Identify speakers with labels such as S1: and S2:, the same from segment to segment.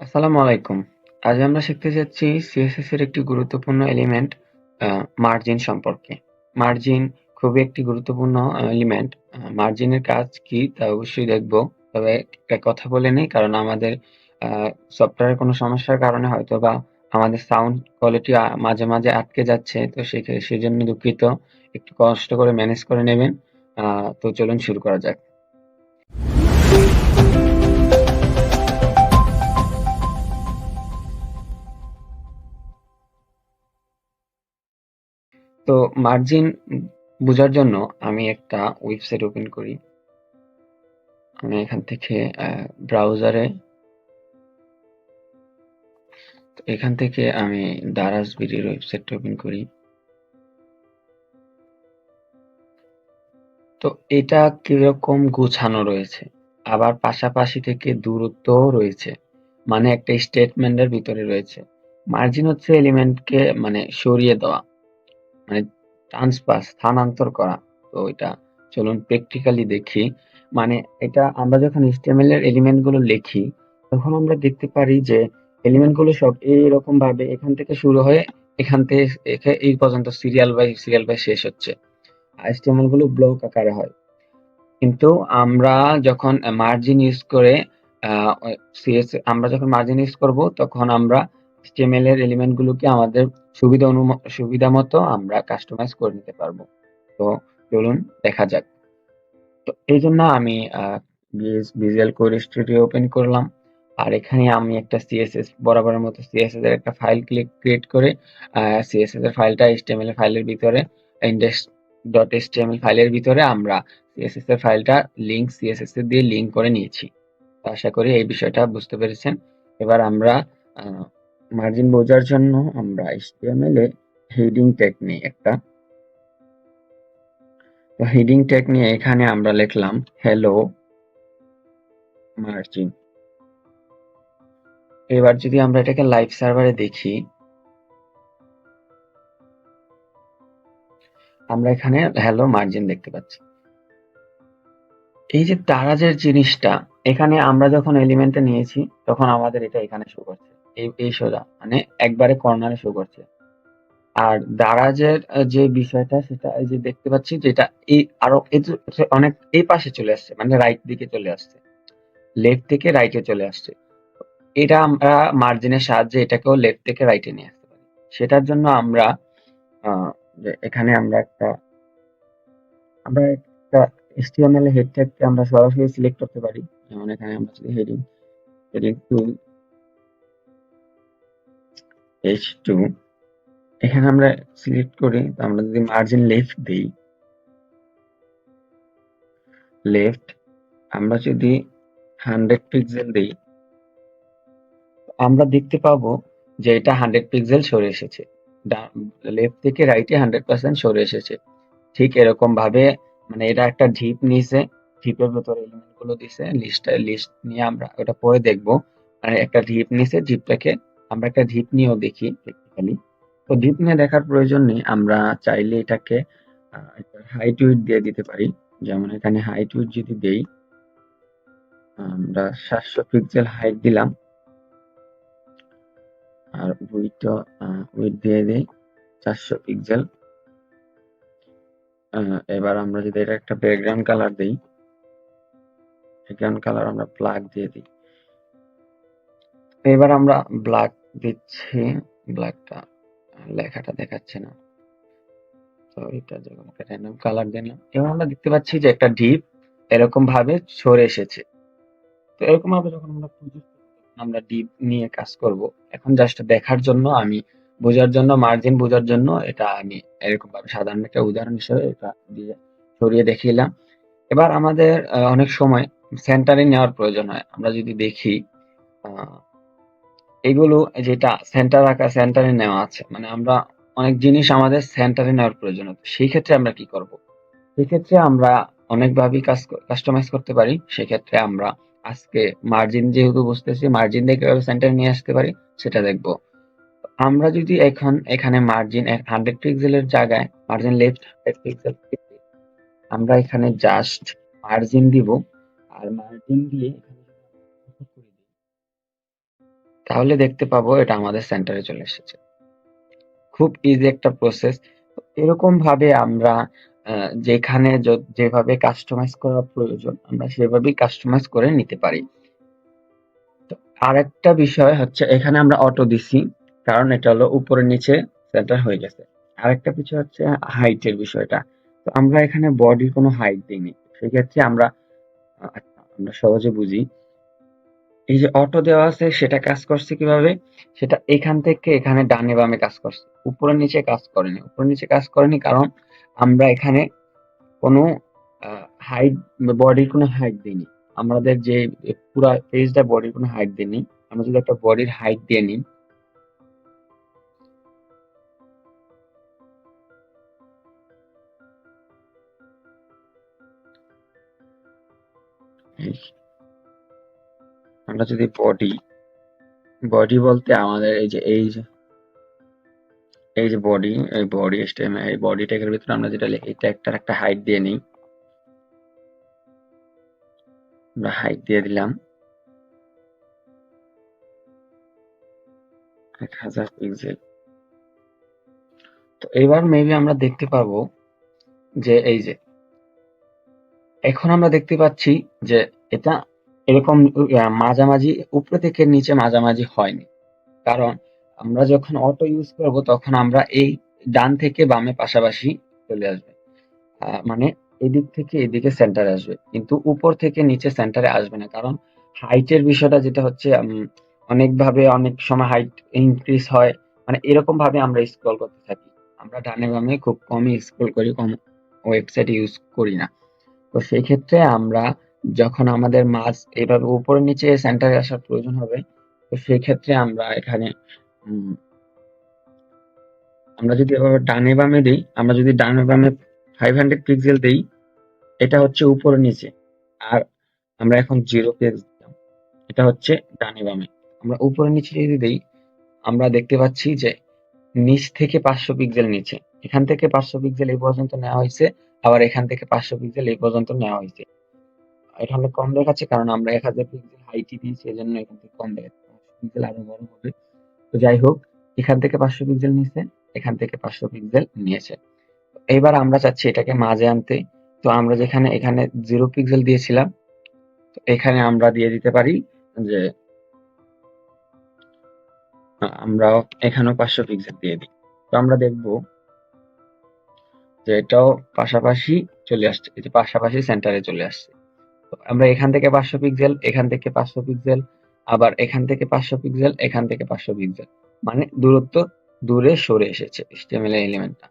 S1: আসসালামু আলাইকুম। আজ আমরা শিখতে যাচ্ছি সিএসএস এর একটি গুরুত্বপূর্ণ এলিমেন্ট মার্জিন সম্পর্কে। মার্জিন খুবই একটি গুরুত্বপূর্ণ এলিমেন্ট। মার্জিনের কাজ কি তা অবশ্যই দেখব। তবে একটা কথা বলে নেই, কারণ আমাদের সফটওয়্যারের কোনো সমস্যার কারণে হয়তোবা আমাদের সাউন্ড কোয়ালিটি মাঝে, মাঝে আটকে যাচ্ছে। তো সেজন্য দুঃখিত। একটু কষ্ট করে ম্যানেজ করে নেবেন। তো চলুন শুরু করা যাক। তো মার্জিন বোঝার জন্য আমি একটা ওয়েবসাইট ওপেন করি। আমি এখান থেকে ব্রাউজারে এখান থেকে আমি দারাজ বিডির ওয়েবসাইটটা ওপেন করি। তো এটা কিরকম গোছানো রয়েছে, আবার পাশাপাশি থেকে দূরত্বও রয়েছে, মানে একটা স্টেটমেন্টের ভিতরে রয়েছে। মার্জিন হচ্ছে এলিমেন্টকে মানে সরিয়ে দেওয়া, মানে ট্রান্সফার স্থানান্তর করা। তো এটা চলুন প্র্যাকটিক্যালি দেখি। মানে এটা আমরা যখন HTML এর এলিমেন্ট গুলো লিখি, তখন আমরা দেখতে পারি যে এলিমেন্ট গুলো সব এইরকম ভাবে এখান থেকে শুরু হয়ে এখান থেকে এই পর্যন্ত সিরিয়াল বাই শেষ হচ্ছে। HTML গুলো ব্লক আকারে হয়। কিন্তু আমরা যখন মার্জিন ইউজ করে আমরা যখন মার্জিন ইউজ করব, তখন আমরা HTML এর এলিমেন্ট গুলোকে আমাদের সুবিধা মতো আমরা কাস্টমাইজ করে নিতে পারবো। তো চলুন দেখা যাক। তো এই জন্য আমি ভিজুয়াল কোড স্টুডিও ওপেন করলাম। আর এখানে আমি একটা সিএসএস বরাবরের মতো সিএসএস এর একটা ফাইল ক্রিয়েট করে সিএসএস এর ফাইলটা HTML এর ফাইলের ভিতরে ইন্ডেক্স ডট এইচটিএমএল ফাইলের ভিতরে আমরা সিএসএস এর ফাইলটা সিএসএস এর দিয়ে লিঙ্ক করে নিয়েছি। তো আশা করি এই বিষয়টা বুঝতে পেরেছেন। এবার আমরা মার্জিন বোঝার জন্য আমরা HTML এ হেডিং ট্যাগ নিই একটা। তো হেডিং ট্যাগ নিয়ে এখানে আমরা লিখলাম হ্যালো মার্জিন। এবার যদি আমরা এটাকে লাইভ সার্ভারে দেখি, আমরা এখানে হ্যালো মার্জিন দেখতে পাচ্ছি। এই যে দারাজের জিনিসটা, এখানে আমরা যখন এলিমেন্টটা নিয়েছি, তখন আমাদের এটা এখানে শো করছে। এই সোজা মানে একবারে কর্নারে শো করছে। আর দারাজের যে বিষয়টা, সেটা এই যে দেখতে পাচ্ছি যেটা এই আরো অনেক এই পাশে চলে আসছে, মানে রাইট দিকে চলে আসছে, লেফট থেকে রাইটে চলে আসছে। এটা আমরা মার্জিনের সাহায্যে এটাকেও লেফট থেকে রাইটে নিয়ে আসতে পারি। সেটার জন্য আমরা আহ, যে এখানে আমরা একটা HTML এর হেড ট্যাগকে আমরা সরাসরি সিলেক্ট করতে পারি। যেমন এখানে আমরা যদি হেডিং টু H2 এখানে আমরা সিলেক্ট করি। তো আমরা যদি মার্জিন লেফট দিই, লেফট আমরা যদি 100 পিক্সেল দিই, আমরা দেখতে পাবো যে এটা 100 পিক্সেল সরে এসেছে। লেফট থেকে রাইটে 100% সরে এসেছে। ঠিক এরকম ভাবে মানে এটা একটা ঢিপ নিছে, ঢিপের ভেতরে এলিমেন্ট গুলো দিছে, লিস্ট নিয়ে আমরা ওটা পরে দেখবো। মানে একটা ঢিপ নিছে, ঢিপটাকে আমরা একটা ঢিপ নিয়েও দেখি প্র্যাকটিক্যালি। তো ঢিপ নিয়ে দেখার প্রয়োজন নেই, আমরা চাইলে এটাকে হাইট উইডথ দিয়ে দিতে পারি। যেমন এখানে হাইট উইডথ যদি দেই, আমরা 700 পিক্সেল হাইট দিলাম। আর উইডথ দিয়ে দিই 400 পিক্সেল। এবার আমরা যদি এটা একটা ব্যাকগ্রাউন্ড কালার দিই, ব্যাকগ্রাউন্ড কালার আমরা ব্ল্যাক দিয়ে দিই। এবার আমরা ব্ল্যাক দিচ্ছি, ব্ল্যাকটা লেখাটা দেখাচ্ছে না। তো এটা যখন একটা র্যান্ডম কালার দিলাম, এবার আমরা দেখতে পাচ্ছি যে একটা ডিপ এরকম ভাবে সরে এসেছে। তো এরকম ভাবে যখন আমরা প্রজেক্ট করব, তখন আমরা ডিপ নিয়ে কাজ করব। এখন জাস্ট দেখার জন্য আমি বোঝার জন্য, মার্জিন বোঝার জন্য এটা আমি এরকম ভাবে সাধারণ একটা উদাহরণ হিসেবে এটা দিয়ে সরিয়ে দেখিলাম। এবার আমাদের অনেক সময় সেন্টারে নেওয়ার প্রয়োজন হয়। আমরা যদি দেখি আহ এগুলো যেটা সেন্টারে নেওয়া আছে, মানে আমরা অনেক জিনিস আমাদের সেন্টারে নেওয়ার প্রয়োজন হবে। সেই ক্ষেত্রে আমরা কি করব? সেক্ষেত্রে আমরা অনেকভাবেই কাস্টমাইজ করতে পারি। সেক্ষেত্রে আমরা আজকে মার্জিন যেহেতু বুঝতেছি, মার্জিন দিয়ে কিভাবে সেন্টারে নিয়ে আসতে পারি সেটা দেখব। আমরা যদি এখন এখানে মার্জিন 100 পিক্সেলের জায়গায় মার্জিন লেফট 100 পিক্সেল, আমরা এখানে জাস্ট মার্জিন দিব। আর মার্জিন দিয়ে এখানে যদি আমরা ছোট করে দিই, তাহলে দেখতে পাবো এটা আমাদের সেন্টারে চলে এসেছে। খুব ইজি একটা প্রসেস। এরকম ভাবে আমরা যেখানে যেভাবে কাস্টমাইজ করা প্রয়োজন আমরা সেভাবেই কাস্টমাইজ করে নিতে পারি। তো আরেকটা বিষয় হচ্ছে এখানে আমরা অটো দিছি, কারণ এটা হলো উপরে নিচে সেন্টার হয়ে গেছে। আরেকটা বিষয় হচ্ছে হাইটের বিষয়টা। তো আমরা এখানে বডির কোনো হাইট দিইনি, সেক্ষেত্রে আমরা সহজে বুঝি। এই যে অটো দেওয়া আছে সেটা কাজ করছে কিভাবে, সেটা এখান থেকে এখানে ডানে বামে কাজ করছে, উপরে নিচে কাজ করেনি। উপরে নিচে কাজ করেনি কারণ আমরা এখানে কোনো হাইট, বডির কোনো হাইট দিইনি। আমাদের যে পুরা পেজটা বডির কোনো হাইট দিইনি। আমরা যদি একটা বডির হাইট দিয়ে নিই, এই আমরা যদি বডি, বডি বলতে আমাদের এই যে বডি, এই বডি স্টেম, এই বডি ট্যাগের ভিতরে আমরা যেটা লিখি এটা একটা হাইট দিয়ে নিই। আমরা হাইট দিয়ে দিলাম 1000 পিক্সেল। তো এবার মেবি আমরা দেখতে পারবো যে এই যে এখন আমরা দেখতে পাচ্ছি যে এটা এরকম মাঝামাঝি, উপরে থেকে নিচে মাঝামাঝি হয়নি। কারণ আমরা যখন অটো ইউজ করব তখন আমরা এই ডান থেকে বামে পাশাপাশি চলে আসবে। মানে এদিক থেকে এদিকে সেন্টারে আসবে, কিন্তু উপর থেকে নিচে সেন্টারে আসবে না। কারণ হাইটের বিষয়টা যেটা হচ্ছে অনেকভাবে অনেক সময় হাইট ইনক্রিজ হয়, মানে এরকম ভাবে আমরা স্ক্রল করতে থাকি। আমরা ডানে বামে খুব কমই স্ক্রল করি, কম ওয়েবসাইট ইউজ করি না। তো সেই ক্ষেত্রে আমরা যখন আমাদের মাছ এভাবে উপরে নিচে সেন্টারে আসার প্রয়োজন হবে, তো সেই ক্ষেত্রে আমরা এখানে উম, আমরা যদি এভাবে ডানে বামে দিই, আমরা যদি ডানে বামে 500 পিক্সেল দেই, এটা হচ্ছে উপরে নিচে। আর আমরা এখন 0 পিক্সেল দিলাম, এটা হচ্ছে ডানে বামে। আমরা উপরে নিচে যদি দেই, আমরা দেখতে পাচ্ছি যে নিচ থেকে 500 পিক্সেল নিচে, এখান থেকে 500 পিক্সেল এই পর্যন্ত নেওয়া হয়েছে, আবার এখান থেকে 500 পিক্সেল এই পর্যন্ত নেওয়া হয়েছে। এখানে কম দেখাচ্ছে কারণ আমরা 1000 পিক্সেল হাইটই দিয়েছি, এজন্য এখান থেকে কম দেখাচ্ছে। 500 পিক্সেল আরো বড় হবে। তো যাই হোক, এখান থেকে 500 পিক্সেল নিয়েছে, এখান থেকে 500 পিক্সেল নিয়েছে। এবার আমরা চাচ্ছি এটাকে মাঝে আনতে। তো আমরা যেখানে এখানে 0 পিক্সেল দিয়েছিলাম, তো এখানে আমরা দিয়ে দিতে পারি যে আমরা এখানেও 500 পিক্সেল দিয়ে দিই। তো আমরা দেখব যে এটাও পাশাপাশি চলে আসছে, এই যে পাশাপাশি সেন্টারে চলে আসছে। তো আমরা এখান থেকে 500 পিক্সেল, এখান থেকে 500 পিক্সেল, আবার এখান থেকে 500 পিক্সেল, এখান থেকে 500 পিক্সেল, মানে দূরত্ব দূরে সরে এসেছে HTML এলিমেন্টটা।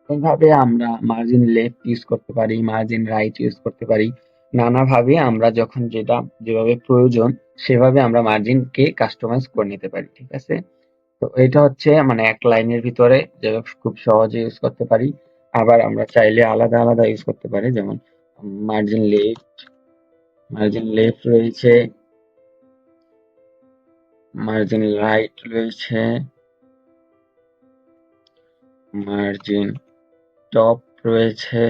S1: এইভাবে আমরা মার্জিন লেফট ইউজ করতে পারি, মার্জিন রাইট ইউজ করতে পারি। নানাভাবে আমরা যখন যেটা যেভাবে প্রয়োজন সেভাবে আমরা মার্জিনকে কাস্টমাইজ করে নিতে পারি। ঠিক আছে? তো এটা হচ্ছে মানে এক লাইনের ভিতরে যেভাবে খুব সহজে ইউজ করতে পারি। আবার আমরা চাইলে আলাদা আলাদা ইউজ করতে পারি, যেমন মার্জিন লেফট, মার্জিন লেফট রয়েছে, মার্জিন রাইট রয়েছে, মার্জিন টপ রয়েছে,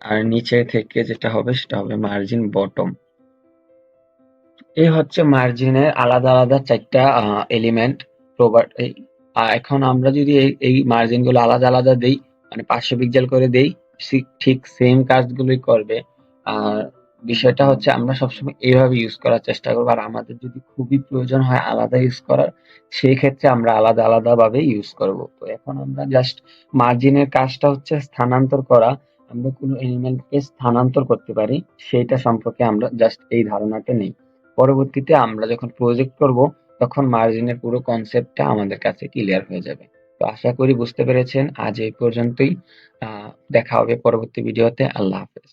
S1: আর নিচে থেকে যেটা হবে সেটা হবে মার্জিন বটম। এই হচ্ছে মার্জিনের আলাদা আলাদা 4টা এলিমেন্ট প্রপার্টি। এখন আমরা যদি এই মার্জিন গুলো আলাদা আলাদা দেই, মানে 500 পিক্সেল করে দেই, ঠিক সেম কাজগুলোই করবে। আর বিষয়টা হচ্ছে আমরা সবসময় এইভাবে ইউজ করার চেষ্টা করবো। আর আমাদের যদি খুবই প্রয়োজন হয় আলাদা ইউজ করার, সেই ক্ষেত্রে আমরা আলাদা আলাদা ভাবে ইউজ করব। তো এখন আমরা জাস্ট মার্জিনের কাজটা হচ্ছে স্থানান্তর করা। আমরা কোনো এলিমেন্টকে স্থানান্তর করতে পারি, সেইটা সম্পর্কে আমরা জাস্ট এই ধারণাটা নেই। পরবর্তীতে আমরা যখন প্রজেক্ট করব তখন মার্জিনের পুরো কনসেপ্টটা আমাদের কাছে ক্লিয়ার হয়ে যাবে। তো আশা করি বুঝতে পেরেছেন। আজ এই পর্যন্তই। দেখা হবে পরবর্তী ভিডিওতে। আল্লাহ হাফেজ।